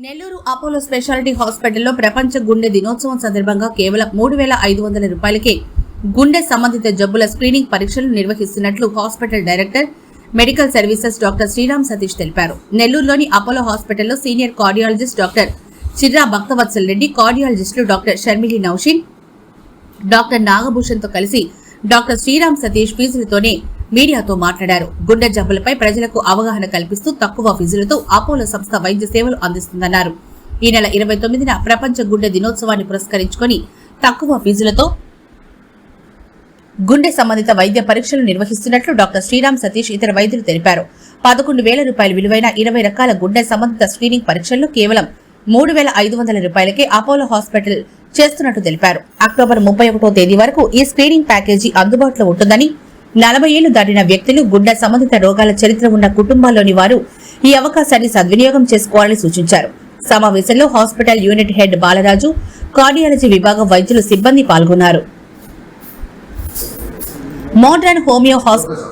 Nellore Apollo speciality హాస్పిటల్లో ప్రపంచ గుండె దినోత్సవం సందర్భంగా కేవలం 3,500 రూపాయలకే గుండె సంబంధిత జబ్బుల స్క్రీనింగ్ పరీక్షలు నిర్వహిస్తున్నట్లు hospital director medical services doctor Sriram Satish తెలిపారు. నెల్లూరులోని అపోలో హాస్పిటల్లో senior cardiologist doctor Chirra Bhaktavatsal Reddy, కార్డియాలజిస్టులు డాక్టర్ షర్మిలి నౌషిన్, డాక్టర్ నాగభూషణ్ తో కలిసి డాక్టర్ శ్రీరామ్ సతీష్ ఫీజులతోనే మీడియాతో మాట్లాడారు. గుండె జబ్బులపై ప్రజలకు అవగాహన కల్పిస్తూ తక్కువ ఫీజులతో అపోలో సంస్థ వైద్య సేవలు అందిస్తుందన్నారు. ఈ నెల 29న ప్రపంచ గుండె దినోత్సవాన్ని పురస్కరించుకుని తక్కువ ఫీజులతో గుండె సంబంధిత వైద్య పరీక్షలు నిర్వహిస్తున్నట్లు డాక్టర్ శ్రీరామ్ సతీష్ ఇతర వైద్యులు తెలిపారు. 11,000 రూపాయల విలువైన 20 రకాల గుండె సంబంధిత స్క్రీనింగ్ పరీక్షలను కేవలం 3,500 రూపాయలకే అపోలో హాస్పిటల్ చేస్తున్నట్టు తెలిపారు. అక్టోబర్ 31వ తేదీ వరకు ఈ స్క్రీనింగ్ ప్యాకేజీ అందుబాటులో ఉంటుందని, 40 ఏళ్లు దాటిన వ్యక్తులు, గుండె సంబంధిత రోగాల చరిత్ర ఉన్న కుటుంబాల్లోని వారు ఈ అవకాశాన్ని సద్వినియోగం చేసుకోవాలని సూచించారు. సమావేశంలో hospital unit head Balaraju, cardiology విభాగం వైద్యులు, సిబ్బంది పాల్గొన్నారు. మోడర్న్ హోమియో హాస్పిటల్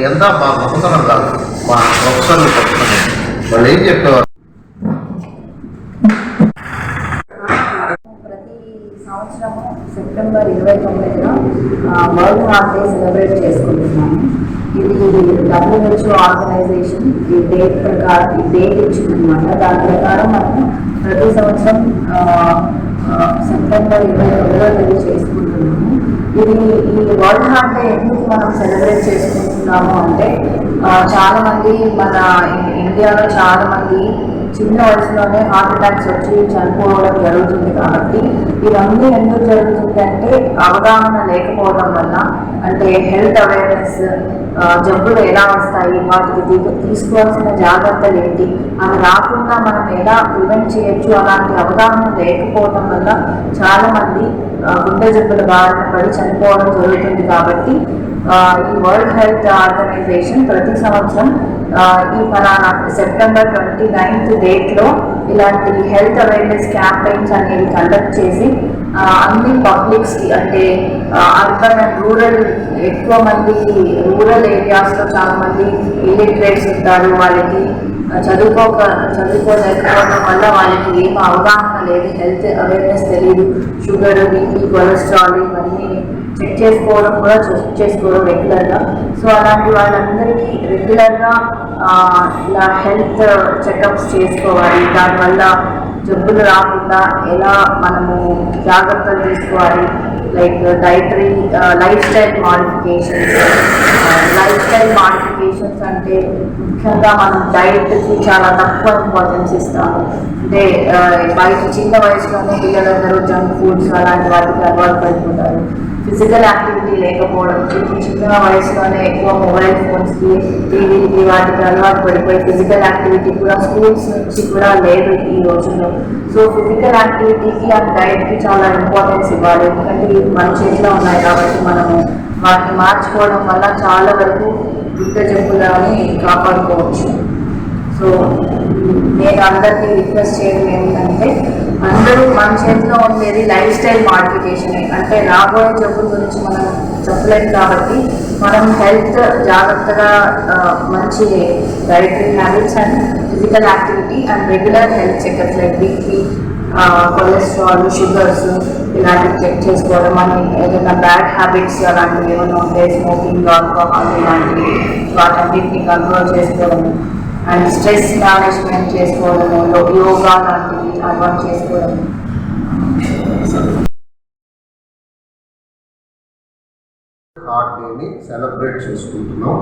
ఎంత మా గొప్పతనం కాదు, మా ప్రొఫెసర్లు చెప్తున్నారు. వాళ్ళు ఏం చెప్పేవారు, సంవత్సరము సెప్టెంబర్ 29న వరల్డ్ హార్ట్ డే సెలబ్రేట్ చేసుకుంటున్నాము. ఇది WHO ఆర్గనైజేషన్ ఈ డేట్ ప్రకారం ఈ డేట్ ఇచ్చిందనమాట. దాని ప్రకారం మనము ప్రతి సంవత్సరం సెప్టెంబర్ 29వ తేదీ చేసుకుంటున్నాము. ఇది ఈ వరల్డ్ హార్ట్ డే ఎందుకు మనం సెలబ్రేట్ చేసుకుంటున్నాము అంటే చాలా మంది మన ఇండియాలో చాలా మంది చిన్న వయసులోనే హార్ట్ అటాక్స్ వచ్చి చనిపోవడం జరుగుతుంది. కాబట్టి ఇవన్నీ ఎందుకు జరుగుతుంది అంటే అవగాహన లేకపోవడం వల్ల, అంటే హెల్త్ అవేర్నెస్, జబ్బులు ఎలా వస్తాయి, వాటికి తీసుకోవాల్సిన జాగ్రత్తలు ఏంటి, అవి రాకుండా మనం ఎలా ప్రివెంట్ చేయొచ్చు, అలాంటి అవగాహన లేకపోవడం వల్ల చాలా మంది గుండె జబ్బుల బారిన పడి చనిపోవడం జరుగుతుంది. కాబట్టి ఈ వరల్డ్ హెల్త్ ఆర్గనైజేషన్ ప్రతి సంవత్సరం ఈ ఫలానా సెప్టెంబర్ 29th డేట్లో ఇలాంటి హెల్త్ అవేర్నెస్ క్యాంపెయిన్స్ అనేవి కండక్ట్ చేసి అన్ని పబ్లిక్స్కి, అంటే అర్బన్ అండ్ రూరల్, ఎక్కువ మంది రూరల్ ఏరియాస్లో చాలా మంది ఇల్లిటరేట్స్ ఉంటారు. వాళ్ళకి చదువుకోలేకపోవడం వల్ల వాళ్ళకి ఏం అవగాహన లేదు, హెల్త్ అవేర్నెస్ తెలియదు. షుగర్, బీపీ, కొలెస్ట్రాల్ ఇవన్నీ చెక్ చేసుకోవడం కూడా చేసుకోవడం రెగ్యులర్గా. సో అలాంటి వాళ్ళందరికీ రెగ్యులర్గా ఇలా హెల్త్ చెకప్స్ చేసుకోవాలి. దానివల్ల జబ్బులు రాకుండా ఎలా మనము జాగ్రత్తలు తీసుకోవాలి, like dietary life style modifications అంటే ముఖ్యంగా మనం డైట్కి చాలా తక్కువ ఇంపార్టెన్స్ ఇస్తాము. అంటే బయట చిన్న వయసులోనే పిల్లలందరూ జంక్ ఫుడ్స్ అలాంటి వాటికి అలవాటు పడిపోతారు. ఫిజికల్ యాక్టివిటీ లేకపోవడం, చిన్న వయసులోనే ఎక్కువ మొబైల్ ఫోన్స్కి, టీవీకి వాటికి అలవాటు పడిపోయి ఫిజికల్ యాక్టివిటీ కూడా స్కూల్స్ నుంచి కూడా లేదు ఈ రోజుల్లో. సో ఫిజికల్ యాక్టివిటీకి అండ్ డైట్కి చాలా ఇంపార్టెన్స్ ఇవ్వాలి. ఎందుకంటే మన చేతిలో ఉన్నాయి కాబట్టి మనము వాటిని మార్చుకోవడం వల్ల చాలా వరకు గుండె జబ్బులని కాపాడుకోవచ్చు. సో నేను అందరికీ రిక్వెస్ట్ చేయడం ఏంటంటే, అందరూ మన చేతిలో ఉండేది లైఫ్ స్టైల్ మాడిఫికేషన్. అంటే రాబోయే జబ్బుల గురించి మనం చెప్పలేము కాబట్టి మనం హెల్త్ జాగ్రత్తగా మంచి dietary habits and physical activity and regular health checkups like BP, cholesterol, sugars ఇలాంటివి చెక్ చేసుకోవడం, అని ఏదైనా బ్యాడ్ హ్యాబిట్స్ అలాంటివి ఏమైనా ఉంటే స్మోకింగ్, ఆల్కహాల్ ఇలాంటివి వాటన్నిటిని కంట్రోల్ చేసుకోవడం అండ్ స్ట్రెస్ మేనేజ్మెంట్ చేసుకోవడము, యోగా లాంటివి అలవాటు చేసుకోవడం. హార్ట్ డేని సెలబ్రేట్ చేసుకుంటున్నాం.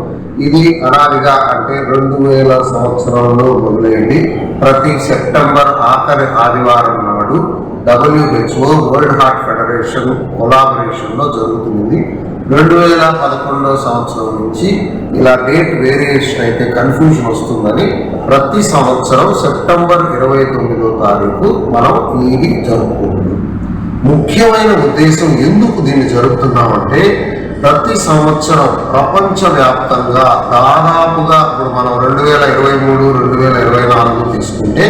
ఇది అనాదిగా అంటే 2000 సంవత్సరంలో మొదలైంది. ప్రతి సెప్టెంబర్ ఆఖరి ఆదివారం నాడు WHO వరల్డ్ హార్ట్ ఫెడరేషన్ కొలాబరేషన్లో జరుగుతుంది. 2011 సంవత్సరం నుంచి ఇలా డేట్ వేరియేషన్ అయితే కన్ఫ్యూజన్ వస్తుందని ప్రతి సంవత్సరం సెప్టెంబర్ 29వ తారీఖు మనం ఇది జరుపుకుంటున్నాం. ముఖ్యమైన ఉద్దేశం ఎందుకు దీన్ని జరుపుతున్నామంటే, ప్రతి సంవత్సరం ప్రపంచవ్యాప్తంగా దాదాపుగా ఇప్పుడు మనం 2023, 2024 తీసుకుంటే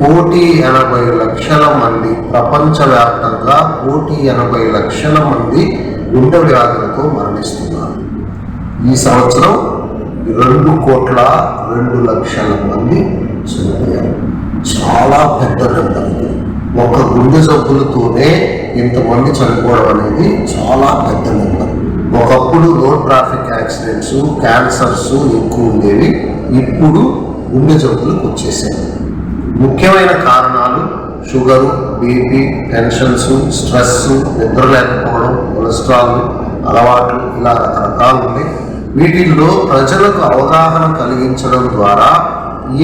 1,80,00,000 మంది, ప్రపంచవ్యాప్తంగా 1,80,00,000 మంది గుండె వ్యాధులతో మరణిస్తున్నారు. ఈ సంవత్సరం 2,02,00,000 మంది చనిపోయారు. చాలా పెద్ద నెంబర్. ఒక గుండె జబ్బులతోనే ఇంతమంది చనిపోవడం అనేది చాలా పెద్ద నెంబర్. ఒకప్పుడు రోడ్ ట్రాఫిక్ యాక్సిడెంట్స్, క్యాన్సర్స్ ఎక్కువ ఉండేవి. ఇప్పుడు గుండె జబ్బులకు వచ్చేసాయి. ముఖ్యమైన కారణాలు షుగరు, బీపీ, టెన్షన్స్, స్ట్రెస్, నిద్ర లేకపోవడం, కొలెస్ట్రాల్ అలవాట్లు, ఇలా రకరకాలు ఉన్నాయి. వీటిల్లో ప్రజలకు అవగాహన కలిగించడం ద్వారా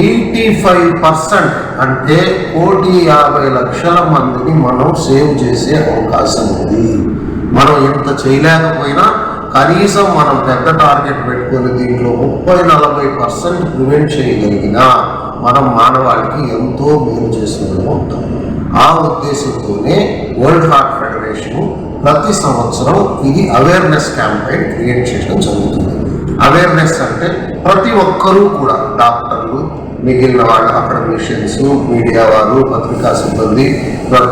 85% అంటే 1,50,00,000 మందిని మనం సేవ్ చేసే అవకాశం ఉంది. మనం ఎంత చేయలేకపోయినా కనీసం మనం పెద్ద టార్గెట్ పెట్టుకొని దీంట్లో 30-40% ప్రివెంట్ చేయగలిగినా మనం మానవాళికి ఎంతో మేలు చేసిన ఉంటాం. ఆ ఉద్దేశంతోనే వరల్డ్ హార్ట్ ఫెడరేషన్ ప్రతి సంవత్సరం ఇది అవేర్నెస్ క్యాంపెయిన్ క్రియేట్ చేయడం జరుగుతుంది. అవేర్నెస్ అంటే ప్రతి ఒక్కరూ కూడా, డాక్టర్లు, మిగిలిన వాళ్ళు, అకాడమిషియన్స్, మీడియా వారు, పత్రికా సిబ్బంది,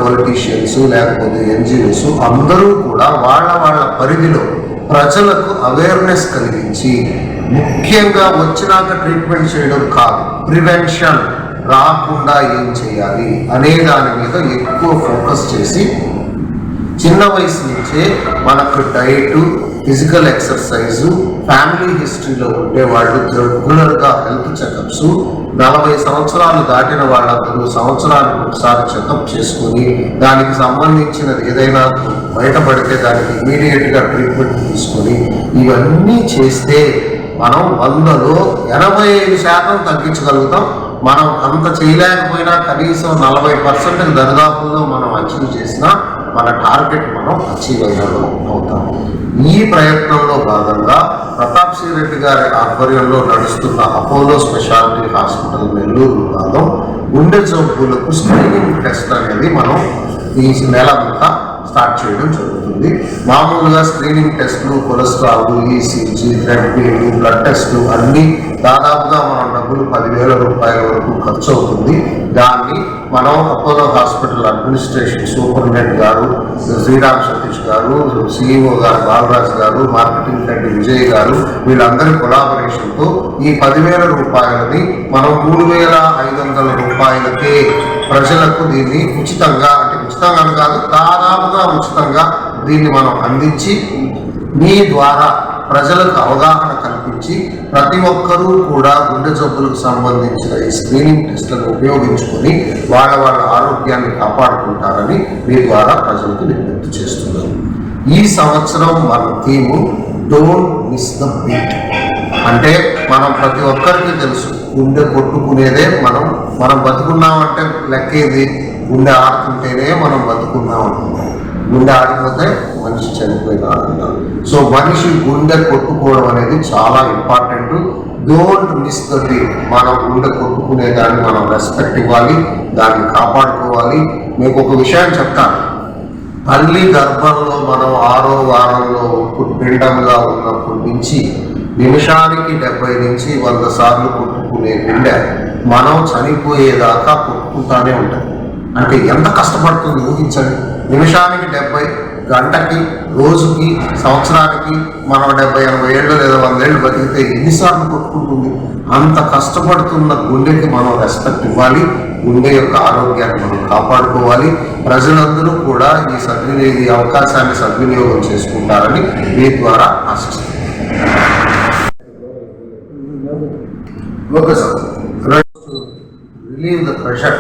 పొలిటీషియన్స్, లేకపోతే ఎన్జిఓస్ అందరూ కూడా వాళ్ళ పరిధిలో ప్రజలకు అవేర్నెస్ కలిగించి, ముఖ్యంగా వచ్చినాక ట్రీట్మెంట్ చేయడం కాదు, ప్రివెన్షన్ రాకుండా ఏం చేయాలి అనే దాని మీద ఎక్కువ ఫోకస్ చేసి చిన్న వయసు నుంచే మనకు డైట్, ఫిజికల్ ఎక్సర్సైజు, ఫ్యామిలీ హిస్టరీలో ఉండే వాళ్ళు రెగ్యులర్గా హెల్త్ చెకప్స్, 40 సంవత్సరాలు దాటిన వాళ్ళందరూ సంవత్సరానికి ఒకసారి చెకప్ చేసుకొని దానికి సంబంధించినది ఏదైనా బయటపడితే దానికి ఇమీడియట్గా ట్రీట్మెంట్ తీసుకొని ఇవన్నీ చేస్తే మనం 100లో 85% తగ్గించగలుగుతాం. మనం అంత చేయలేకపోయినా కనీసం 40% దరిదాపుల్లో మనం అచీవ్ చేసినా మన టార్గెట్ మనం అచీవ్ అయ్యేలా అవుతాం. ఈ ప్రయత్నంలో భాగంగా ప్రతాప్ సి రెడ్డి గారి ఆధ్వర్యంలో నడుస్తున్న అపోలో స్పెషాలిటీ హాస్పిటల్ నెల్లూరు విభాగం గుండె జబ్బులకు స్క్రీనింగ్ టెస్ట్ అనేది మనం ఈ నెల అంతా స్టార్ట్ చేయడం జరుగుతుంది. మామూలుగా స్క్రీనింగ్ టెస్టులు, కొలెస్ట్రాల్, ఈసీజీ, బ్లడ్ టెస్టులు అన్నీ దాదాపుగా మనం డబ్బులు 10,000 రూపాయల వరకు ఖర్చు అవుతుంది. దాన్ని మనం అపోలో హాస్పిటల్ అడ్మినిస్ట్రేషన్ సూపరింటెండెంట్ గారు శ్రీరామ్ సతీష్ గారు, సిఇఓ గారు బాలరాజు గారు, మార్కెటింగ్ హెడ్ విజయ్ గారు, వీళ్ళందరి కొలాబరేషన్తో ఈ 10,000 రూపాయలని మనం 3,500 రూపాయలకే ప్రజలకు దీన్ని ఉచితంగా, అంటే ఉచితంగా కాదు, దాదాపుగా ఉచితంగా దీన్ని మనం అందించి మీ ద్వారా ప్రజలకు అవగాహన కల్పించి ప్రతి ఒక్కరూ కూడా గుండె జబ్బులకు సంబంధించిన ఈ స్క్రీనింగ్ టెస్టులను ఉపయోగించుకొని వాళ్ళ ఆరోగ్యాన్ని కాపాడుకుంటారని మీ ద్వారా ప్రజలకు విజ్ఞప్తి చేస్తున్నాను. ఈ సంవత్సరం మన theme don't miss the beat. అంటే మనం ప్రతి ఒక్కరికి తెలుసు, గుండె కొట్టుకునేదే మనం బతుకున్నామంటే లెక్కేది గుండె ఆడుతుంటేనే మనం బతుకున్నాం అనుకుంటాం. గుండె ఆడిపోతే మనిషి చనిపోయినా అంటారు. సో మనిషి గుండె కొట్టుకోవడం అనేది చాలా important. Don't miss the beat. మనం గుండె కొట్టుకునే దాన్ని మనం రెస్పెక్ట్ ఇవ్వాలి, దాన్ని కాపాడుకోవాలి. మీకు ఒక విషయం చెప్తాను. తల్లి గర్భంలో మనం 6వ వారంలో పిండంగా ఉన్నప్పటి నుంచి నిమిషానికి 70 నుంచి 100 సార్లు కొట్టుకునే గుండె మనం చనిపోయేదాకా కొట్టుకుంటానే ఉంటుంది. అంటే ఎంత కష్టపడుతుంది ఊహించండి. నిమిషానికి 70, గంటకి, రోజుకి, సంవత్సరానికి మనం 70-80 ఏళ్ళు లేదా 100 ఏళ్ళు బతికితే ఎన్నిసార్లు కొట్టుకుంటుంది? అంత కష్టపడుతున్న గుండెకి మనం రెస్పెక్ట్ ఇవ్వాలి. గుండె యొక్క ఆరోగ్యాన్ని మనం కాపాడుకోవాలి. ప్రజలందరూ కూడా ఈ అవకాశాన్ని సద్వినియోగం చేసుకుంటారని మీ ద్వారా ఆశిస్తున్నాను. Okay sir. Relieve the pressure.